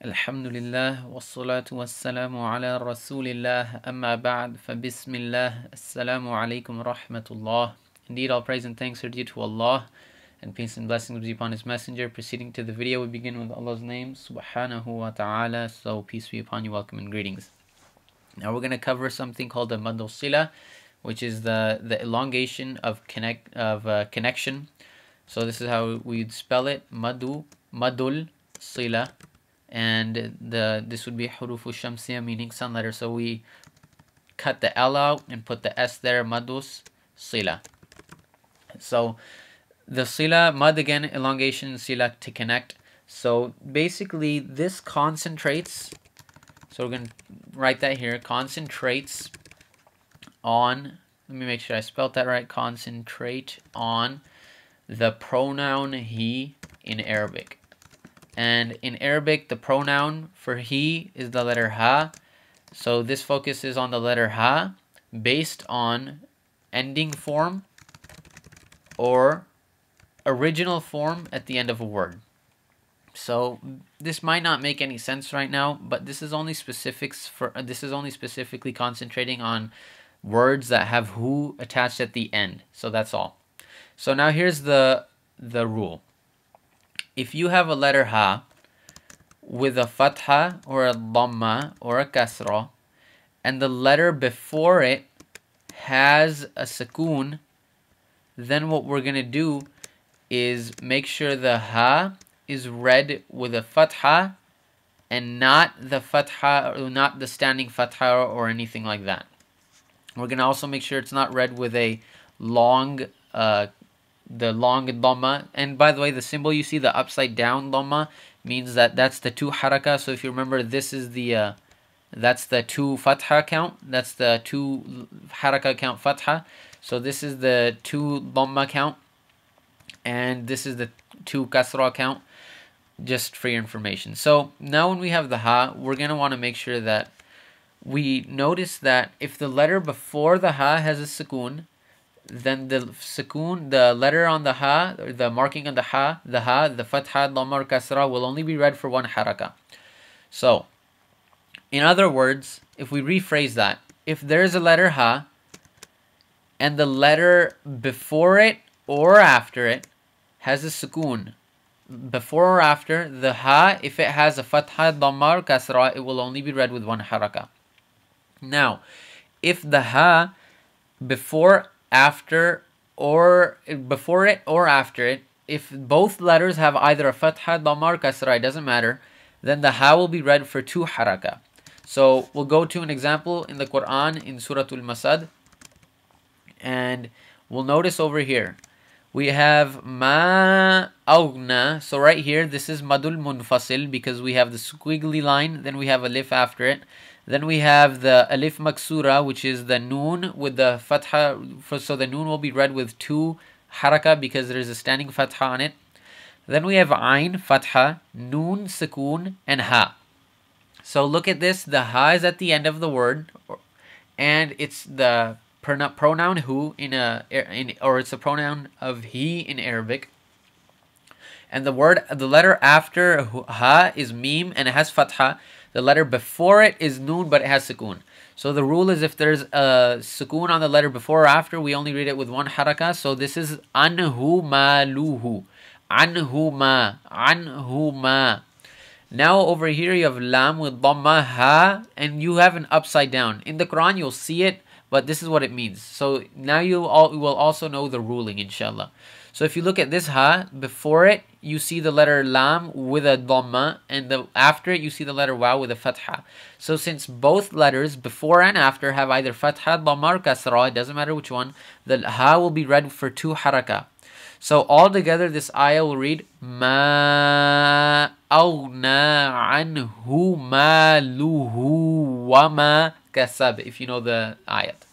Alhamdulillah wassalatu wassalamu ala rasulillah amma ba'd fa bismillah assalamu alaikum rahmatullah. Indeed, all praise and thanks are due to Allah, and peace and blessings be upon His Messenger. Proceeding to the video, we begin with Allah's name, subhanahu wa ta'ala. So peace be upon you, welcome and greetings. Now we're going to cover something called the Maddus Silah, which is the elongation of connection. So this is how we'd spell it: Maddul Silah. And this would be hurufu shamsiya, meaning sun letter. So we cut the L out and put the S there, Maddus Silah. So the Silah, Mad again, elongation, Silah to connect. So basically this concentrates, so we're going to write that here, concentrates on, let me make sure I spelled that right, concentrate on the pronoun he in Arabic. And in Arabic, the pronoun for he is the letter ha. So this focuses on the letter ha based on ending form or original form at the end of a word. So this might not make any sense right now, but this is only specifically concentrating on words that have hu attached at the end. So that's all. So now here's the rule. If you have a letter ha with a fatha or a dhamma or a kasra, and the letter before it has a sukoon, then what we're going to do is make sure the ha is read with a fatha and not the fatha, or not the standing fatha or anything like that. We're going to also make sure it's not read with a long dhamma. And by the way, the symbol you see, the upside down dhamma, means that that's the 2 haraka. So if you remember, this is the that's the 2 fatha count, that's the 2 haraka count fatha. So this is the 2 dhamma count, and this is the 2 kasra count, just for your information. So now when we have the ha, we're going to want to make sure that we notice that if the letter before the ha has a sukoon, then the sukoon, the letter on the ha, or the marking on the ha, the fatha, dhamma, or kasra will only be read for 1 haraka. So, in other words, if we rephrase that, if there's a letter ha, and the letter before it or after it has a sukoon, before or after, the ha, if it has a fatha, dhamma, or kasra, it will only be read with 1 haraka. Now, if the ha before it or after it, if both letters have either a fatha, dhamma, or kasra, it doesn't matter, then the ha will be read for 2 haraka. So we'll go to an example in the Quran in Surah Al-Masad, and we'll notice over here we have ma aghna. So right here, this is madul munfasil because we have the squiggly line, then we have alif after it. Then we have the alif maksura, which is the noon with the fatha. So the noon will be read with 2 haraka because there is a standing fatha on it. Then we have ain, fatha, noon, sukoon, and ha. So look at this. The ha is at the end of the word, and it's the pronoun who or it's a pronoun of he in Arabic. And the letter after ha is mim and it has fatha. The letter before it is noon, but it has sukoon. So the rule is if there's a sukoon on the letter before or after, we only read it with 1 haraka. So this is anhu maluhu. Anhu ma. Now over here you have lam with dhamma, ha, and you have an upside down. In the Quran you'll see it, but this is what it means. So now you will also know the ruling, inshallah. So if you look at this ha, before it, you see the letter lam with a dhamma, and after it, you see the letter waw with a fatha. So since both letters, before and after, have either fatha, dhamma, or kasra, it doesn't matter which one, the ha will be read for 2 haraka. So altogether, this ayah will read, ma aghna anhu maluhu wa ma kasab, if you know the ayat.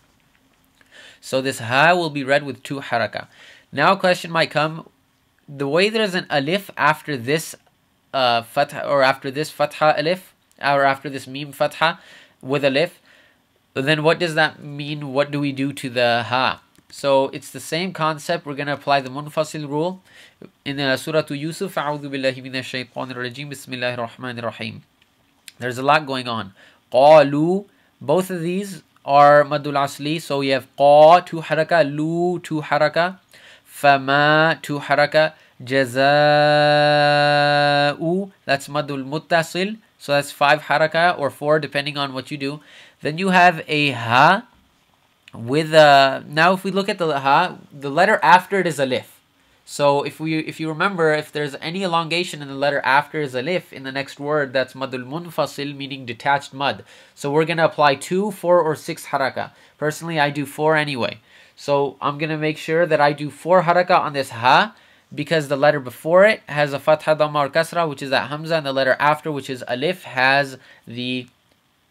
So this ha will be read with 2 haraka. Now a question might come, the way there's an alif after this fatha, or after this fatha alif, or after this mim fatha with alif, then what does that mean? What do we do to the ha? So it's the same concept. We're going to apply the munfasil rule in Surah Yusuf. A'udhu billahi minash shaitanir rajim. Bismillahir rahmanir rahim. There's a lot going on. قالوا, both of these are madul asli. So you have qa, 2 haraka, lu, 2 haraka, fama, 2 haraka, jaza'u, that's madul muttasil. So that's 5 haraka or 4 depending on what you do. Then you have a ha with now if we look at the ha, the letter after it is alif. So if you remember, if there's any elongation in the letter after is alif in the next word, that's madul munfasil, meaning detached mud. So we're gonna apply 2, 4, or 6 haraka. Personally, I do 4 anyway. So I'm gonna make sure that I do 4 haraka on this ha, because the letter before it has a fatha, dhamma, or kasra, which is that hamza, and the letter after, which is alif, has the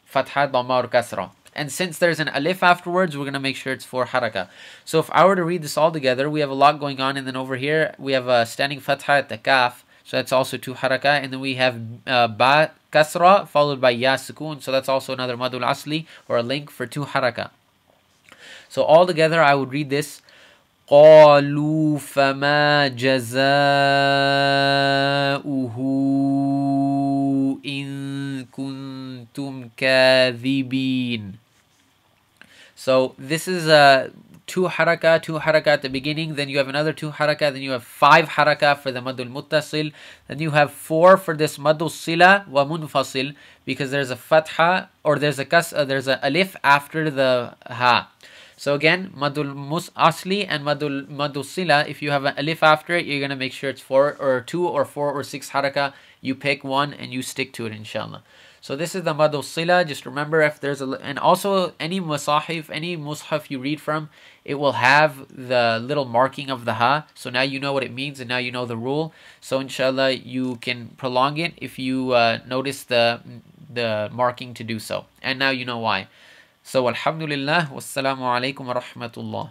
fatha, dhamma, or kasra. And since there's an alif afterwards, we're going to make sure it's 4 haraka. So if I were to read this all together, we have a lot going on. And then over here, we have a standing fatha at the kaf. So that's also 2 haraka. And then we have ba kasra followed by ya sukun. So that's also another madul asli, or a link for 2 haraka. So all together, I would read this. قالوا فما جزاؤه إن كنتم كاذبين. So this is 2 haraka at the beginning, then you have another 2 haraka, then you have 5 haraka for the madul muttasil, then you have 4 for this madul sila wa munfasil, because there's a fatha, or there's a alif after the ha. So again, madul asli and madul sila, if you have an alif after it, you're going to make sure it's 4 or 2 or 4 or 6 haraka. You pick one and you stick to it, inshallah. So this is the madul sila. Just remember, if there's and also any musahif, any mushaf you read from, it will have the little marking of the ha. So now you know what it means, and now you know the rule. So inshallah, you can prolong it if you notice the marking to do so. And now you know why. So alhamdulillah, wassalamu alaikum wa rahmatullah.